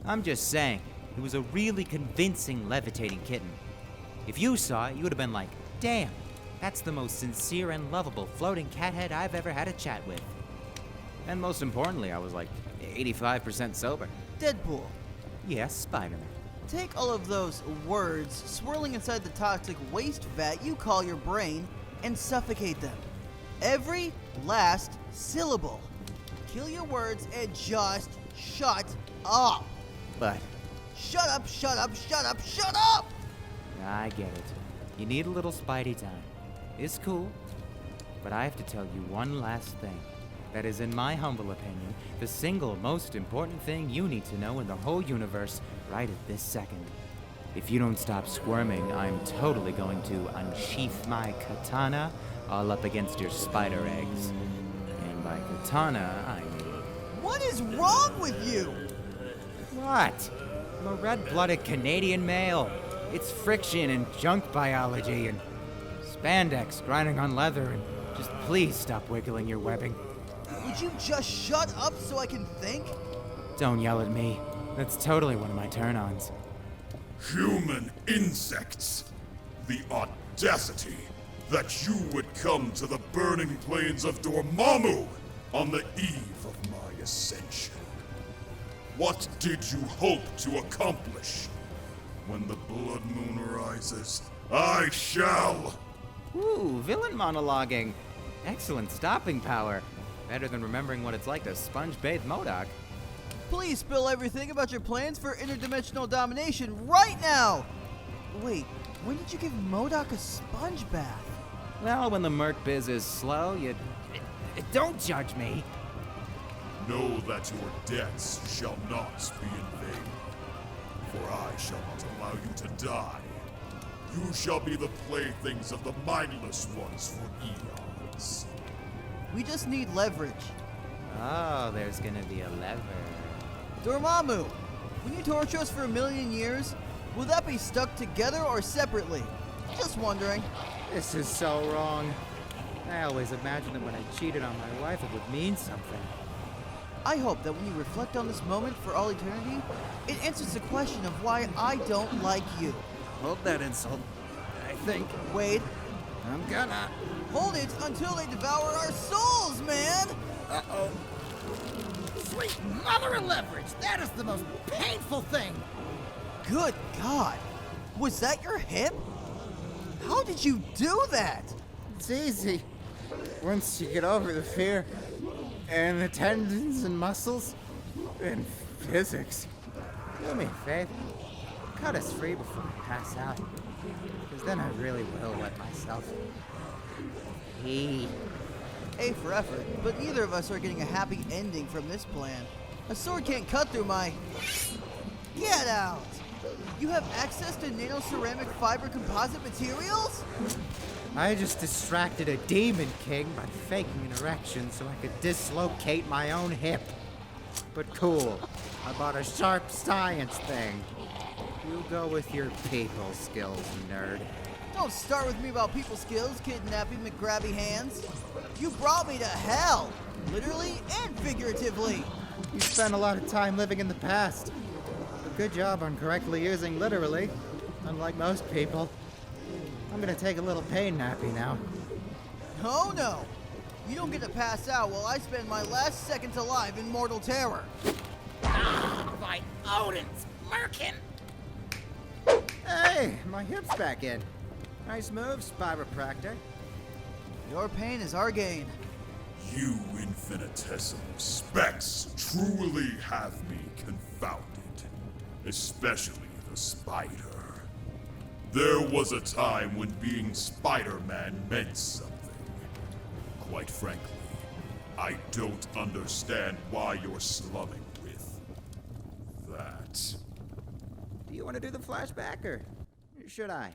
I'm just saying, it was a really convincing levitating kitten. If you saw it, you would have been like, damn, that's the most sincere and lovable floating cat head I've ever had a chat with. And most importantly, I was like 85% sober. Deadpool, Yes, Spider-Man. take all of those words swirling inside the toxic waste vat you call your brain and suffocate them. Every last syllable. Kill your words and just shut up. But Shut up, shut up, shut up, shut up! I get it. You need a little Spidey time. It's cool. But I have to tell you one last thing. That is, in my humble opinion, the single most important thing you need to know in the whole universe right at this second. If you don't stop squirming, I'm totally going to unsheath my katana all up against your spider eggs. And by katana, I mean... What is wrong with you? What? I'm a red-blooded Canadian male. It's friction and junk biology and spandex grinding on leather and just please stop wiggling your webbing. Would you just shut up so I can think? Don't yell at me. That's totally one of my turn-ons. Human insects! The audacity that you would come to the burning plains of Dormammu on the eve of my ascension. What did you hope to accomplish? When the blood moon rises, I shall! Ooh, villain monologuing. Excellent stopping power. Better than remembering what it's like to sponge-bathe MODOK. Please spill everything about your plans for interdimensional domination right now! Wait, when did you give MODOK a sponge bath? Well, when the Merc biz is slow, you... Don't judge me. Know that your deaths shall not be in vain, for I shall not allow you to die. You shall be the playthings of the mindless ones for eons. We just need leverage. Oh, there's gonna be a lever. Dormammu, when you torture us for 1,000,000 years, will that be stuck together or separately? Just wondering. This is so wrong. I always imagined that when I cheated on my wife, it would mean something. I hope that when you reflect on this moment for all eternity, it answers the question of why I don't like you. Hold that insult. I think Wade, I'm gonna... hold it until they devour our souls, man! Uh-oh. Sweet mother of leverage! That is the most painful thing! Good God! Was that your hip? How did you do that? It's easy. Once you get over the fear, and the tendons and muscles, and physics. Do me a favor. Cut us free before we pass out. Because then I really will let myself pee. A for effort, but neither of us are getting a happy ending from this plan. A sword can't cut through my... Get out! You have access to nano-ceramic fiber composite materials? I just distracted a demon king by faking an erection so I could dislocate my own hip. But cool. I bought a sharp science thing. You go with your people skills, nerd. Don't start with me about people skills, kidnapping McGrabby hands. You brought me to hell, literally and figuratively. You spent a lot of time living in the past. But good job on correctly using literally, unlike most people. I'm gonna take a little pain nappy now. Oh no! You don't get to pass out while I spend my last seconds alive in mortal terror. Ah, by Odin's merkin! Hey, my hip's back in. Nice move, Spiropractor. Your pain is our gain. You infinitesimal specks truly have me confounded. Especially the spider. There was a time when being Spider-Man meant something. Quite frankly, I don't understand why you're slumming with that. Do you want to do the flashback, or should I?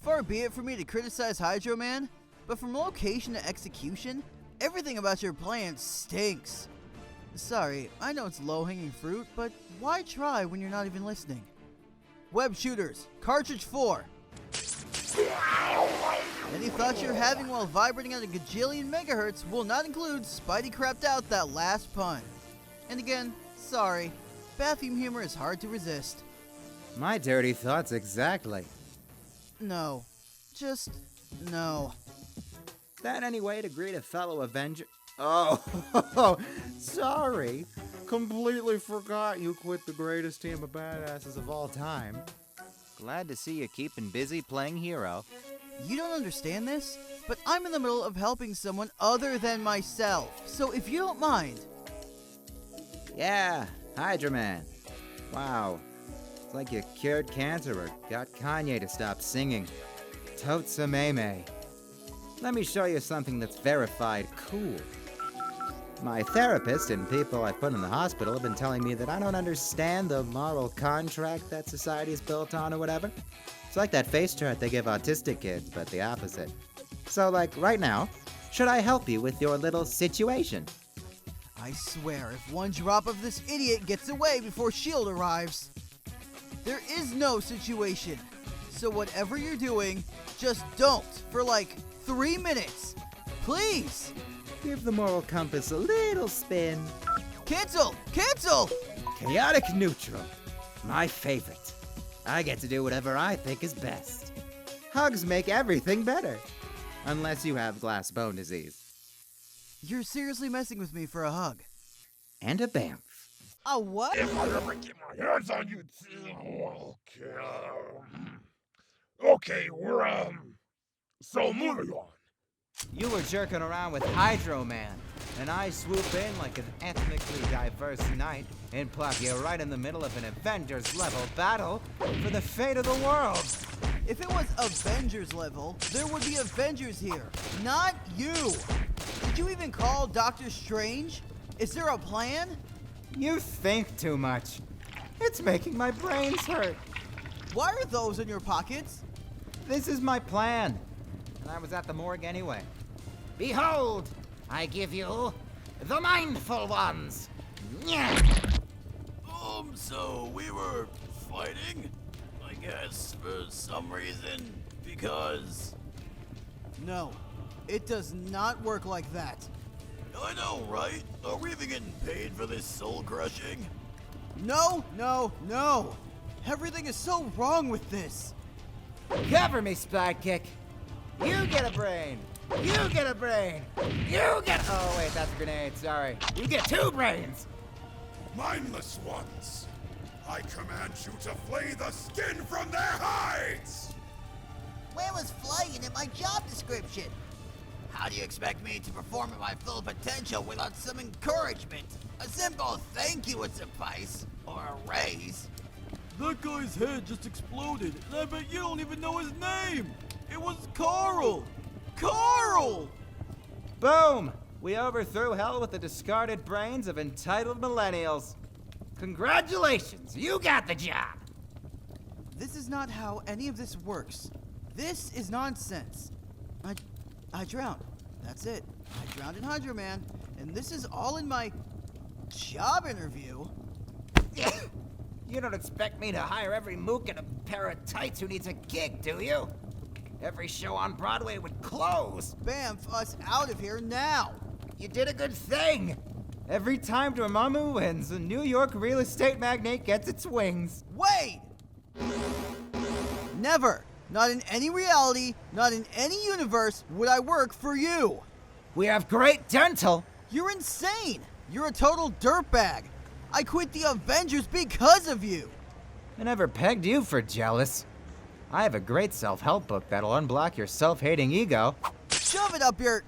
Far be it for me to criticize Hydro Man, but from location to execution, everything about your plan stinks. Sorry, I know it's low-hanging fruit, but why try when you're not even listening? Web shooters, cartridge 4. Any you thought you're having while vibrating at a gajillion megahertz will not include Spidey crapped out that last pun. And again, sorry, bathroom humor is hard to resist. My dirty thoughts exactly. No. Just no. Is that any way to greet a fellow Avenger? Oh, sorry. Completely forgot you quit the greatest team of badasses of all time. Glad to see you keeping busy playing hero. You don't understand this, but I'm in the middle of helping someone other than myself. So if you don't mind. Yeah, Hydra Man. Wow. It's like you cured cancer or got Kanye to stop singing. Totes a meme. Let me show you something that's verified cool. My therapist and people I've put in the hospital have been telling me that I don't understand the moral contract that society's built on or whatever. It's like that face chart they give autistic kids, but the opposite. So, like, right now, should I help you with your little situation? I swear, if one drop of this idiot gets away before S.H.I.E.L.D. arrives. There is no situation. So whatever you're doing, just don't for like 3 minutes. Please! Give the moral compass a little spin. Cancel! Cancel! Chaotic neutral. My favorite. I get to do whatever I think is best. Hugs make everything better. Unless you have glass bone disease. You're seriously messing with me for a hug. And a bamf. A what? If I ever get my hands on you too, okay, we're, so moving on. You were jerking around with Hydro Man, and I swoop in like an ethnically diverse knight and plop you right in the middle of an Avengers-level battle for the fate of the world. If it was Avengers level, there would be Avengers here, not you. Did you even call Doctor Strange? Is there a plan? You think too much. It's making my brains hurt. Why are those in your pockets? This is my plan. And I was at the morgue anyway. Behold, I give you the mindful ones. Yeah. So we were fighting, I guess, for some reason, because... No, it does not work like that. I know, right? Are we even getting paid for this soul crushing? No, no, no! Everything is so wrong with this! Cover me, Sidekick. You get a brain. You get a brain. You get... Oh, wait, that's a grenade. Sorry. You get 2 brains. Mindless ones, I command you to flay the skin from their hides! Where was flaying in my job description? How do you expect me to perform at my full potential without some encouragement? A simple thank you would suffice, or a raise. That guy's head just exploded, and I bet you don't even know his name! It was Carl! Carl! Boom! We overthrew hell with the discarded brains of entitled millennials. Congratulations! You got the job! This is not how any of this works. This is nonsense. I drowned. That's it. I drowned in Hydro Man, and this is all in my job interview. You don't expect me to hire every mook in a pair of tights who needs a gig, do you? Every show on Broadway would close. Bamf us out of here now. You did a good thing. Every time Dormammu wins, a New York real estate magnate gets its wings. Wait! Never. Not in any reality, not in any universe would I work for you. We have great dental. You're insane. You're a total dirtbag. I quit the Avengers because of you. I never pegged you for jealous. I have a great self-help book that'll unblock your self-hating ego. Shove it up your...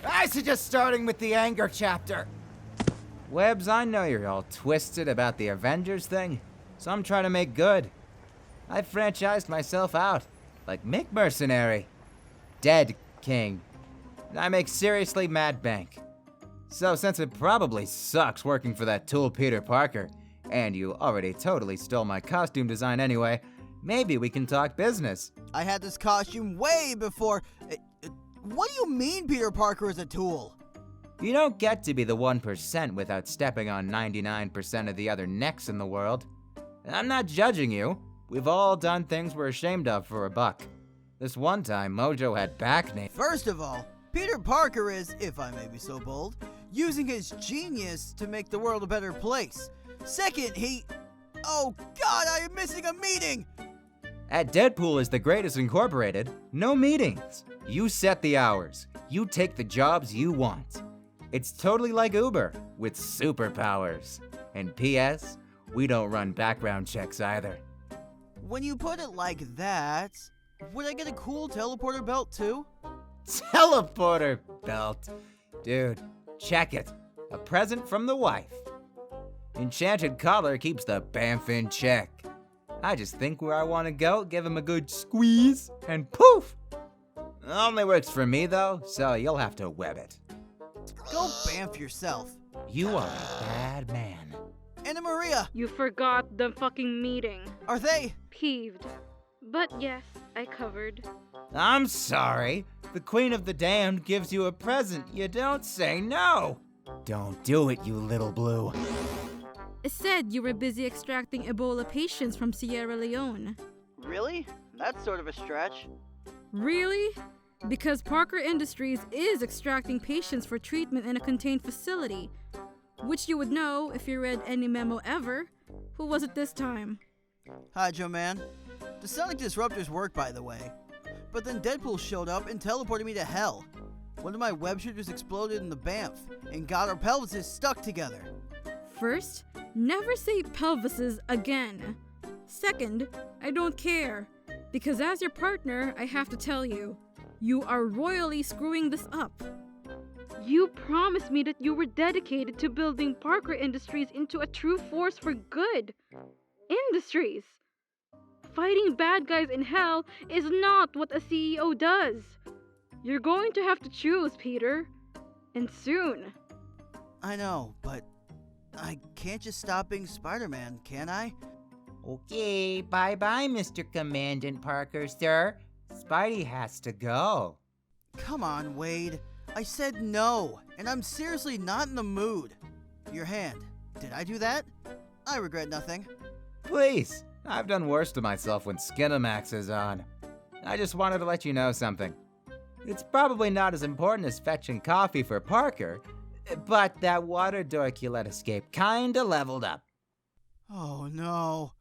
I suggest starting with the anger chapter. Webbs, I know you're all twisted about the Avengers thing, so I'm trying to make good. I franchised myself out, like Mick Mercenary. Dead King. I make seriously mad bank. So since it probably sucks working for that tool Peter Parker, and you already totally stole my costume design anyway, maybe we can talk business. I had this costume way before... What do you mean Peter Parker is a tool? You don't get to be the 1% without stepping on 99% of the other necks in the world. I'm not judging you. We've all done things we're ashamed of for a buck. This one time, Mojo had back name. First of all, Peter Parker is, if I may be so bold, using his genius to make the world a better place. Second, Oh God, I am missing a meeting! At Deadpool is the Greatest Incorporated, no meetings. You set the hours. You take the jobs you want. It's totally like Uber, with superpowers. And P.S., we don't run background checks either. When you put it like that, would I get a cool teleporter belt too? Teleporter belt. Dude, check it. A present from the wife. Enchanted collar keeps the bamf in check. I just think where I want to go, give him a good squeeze, and poof! Only works for me though, so you'll have to web it. Go bamf yourself. You are a bad man. Anna Maria, You forgot the fucking meeting. are they? Peeved. But yes, I covered. I'm sorry. The Queen of the Damned gives you a present. You don't say no. Don't do it, you little blue. It said you were busy extracting Ebola patients from Sierra Leone. Really? That's sort of a stretch. Really? Because Parker Industries is extracting patients for treatment in a contained facility. Which you would know if you read any memo ever. Who was it this time? Hi, Joe Man. The Sonic Disruptors work, by the way. But then Deadpool showed up and teleported me to hell. One of my web shooters exploded in the Banff and got our pelvises stuck together. First, never say pelvises again. Second, I don't care. Because as your partner, I have to tell you, you are royally screwing this up. You promised me that you were dedicated to building Parker Industries into a true force for good. Industries. Fighting bad guys in hell is not what a CEO does. You're going to have to choose, Peter. And soon. I know, but I can't just stop being Spider-Man, can I? Okay, bye-bye, Mr. Commandant Parker, sir. Spidey has to go. Come on, Wade. I said no, and I'm seriously not in the mood. Your hand. Did I do that? I regret nothing. Please, I've done worse to myself when Skinamax is on. I just wanted to let you know something. It's probably not as important as fetching coffee for Parker, but that water dork you let escape kinda leveled up. Oh no.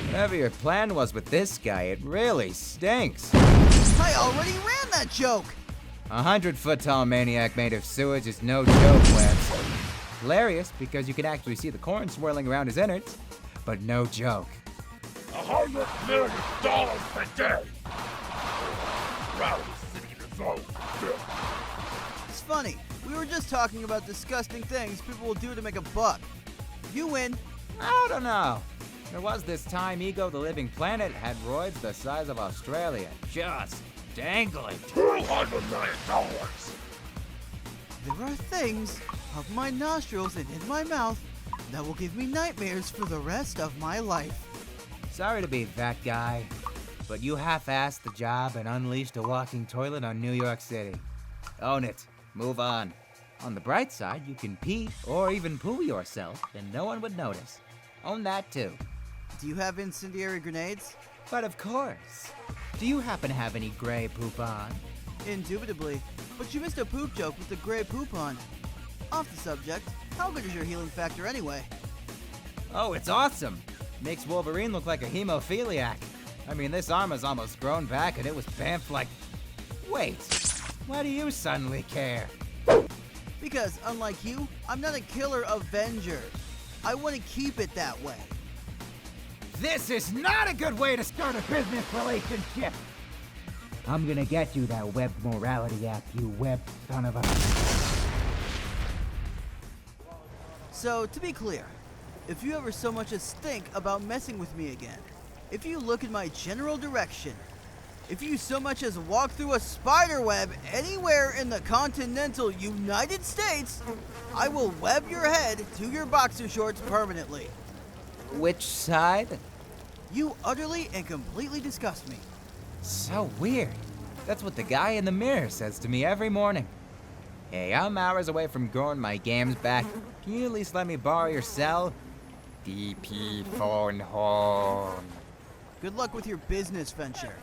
Whatever your plan was with this guy, it really stinks. I already ran that joke! 100-foot-tall maniac made of sewage is no joke, Webs. Hilarious because you can actually see the corn swirling around his innards, but no joke. $100 million per day. Rally City to vote. It's funny. We were just talking about disgusting things people will do to make a buck. You win. I don't know. There was this time Ego the Living Planet had roids the size of Australia, just dangling. $200 million. There are things up my nostrils and in my mouth that will give me nightmares for the rest of my life. Sorry to be that guy, but you half-assed the job and unleashed a walking toilet on New York City. Own it. Move on. On the bright side, you can pee or even poo yourself and no one would notice. Own that too. Do you have incendiary grenades? But of course. Do you happen to have any gray poop on? Indubitably. But you missed a poop joke with the gray poop on. Off the subject, how good is your healing factor anyway? Oh, it's awesome. Makes Wolverine look like a hemophiliac. I mean, this arm has almost grown back and it was bamfed like... Wait, why do you suddenly care? Because, unlike you, I'm not a killer Avenger. I want to keep it that way. This is not a good way to start a business relationship. I'm gonna get you that web morality app, you web son of a... So, to be clear, if you ever so much as think about messing with me again, if you look in my general direction, if you so much as walk through a spider web anywhere in the continental United States, I will web your head to your boxer shorts permanently. Which side? You utterly and completely disgust me. So weird. That's what the guy in the mirror says to me every morning. Hey, I'm hours away from growing my gams back. Can you at least let me borrow your cell? DP phone horn. Good luck with your business venture.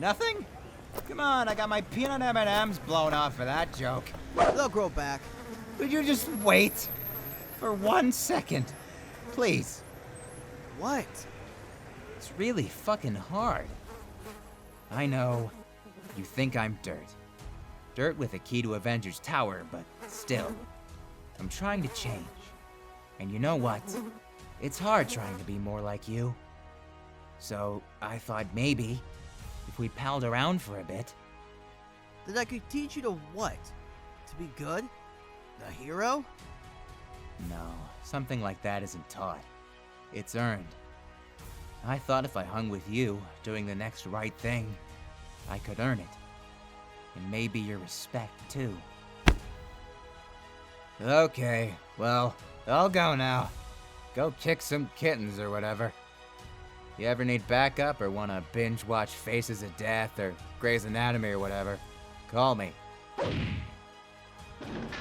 Nothing? Come on, I got my peanut M&Ms blown off for that joke. They'll grow back. Would you just wait? For 1 second. Please. What? It's really fucking hard. I know. You think I'm dirt. Dirt with a key to Avengers Tower, but still. I'm trying to change. And you know what? It's hard trying to be more like you. So, I thought maybe, if we palled around for a bit. That I could teach you to what? To be good? The hero? No, something like that isn't taught. It's earned. I thought if I hung with you, doing the next right thing, I could earn it. And maybe your respect, too. Okay, well, I'll go now. Go kick some kittens or whatever. You ever need backup or want to binge watch Faces of Death or Grey's Anatomy or whatever, call me.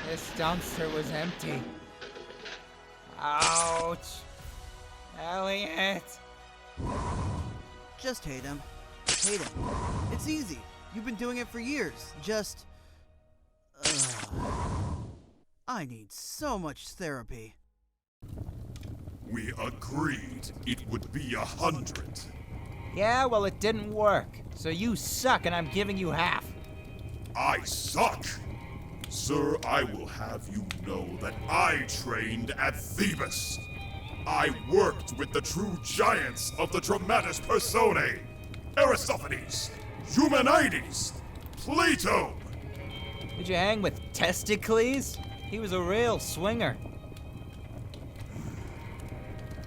This dumpster was empty. Ouch. Elliot. Just hate him. Hate him. It's easy. You've been doing it for years. Just... I need so much therapy. We agreed it would be 100. Yeah, well, it didn't work. So you suck and I'm giving you half. I suck! Sir, I will have you know that I trained at Thebes. I worked with the true giants of the dramatis personae. Aristophanes, Eumenides, Plato. Did you hang with Testicles? He was a real swinger.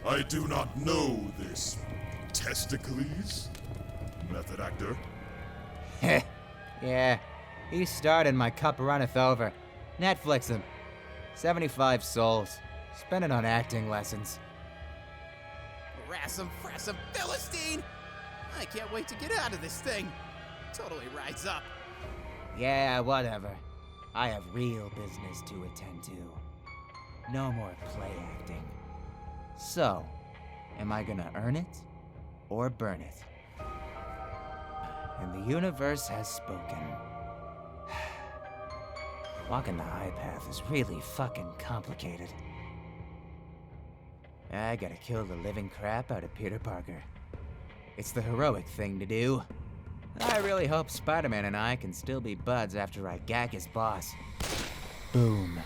I do not know this Testicles, method actor. Yeah, he starred in My Cup Runneth Over. Netflix him. 75 souls. Spend it on acting lessons. Rassum frassum Philistine! I can't wait to get out of this thing. Totally rides up. Yeah, whatever. I have real business to attend to. No more play acting. So, am I gonna earn it or burn it? And the universe has spoken. Walking the high path is really fucking complicated. I gotta kill the living crap out of Peter Parker. It's the heroic thing to do. I really hope Spider-Man and I can still be buds after I gag his boss. Boom.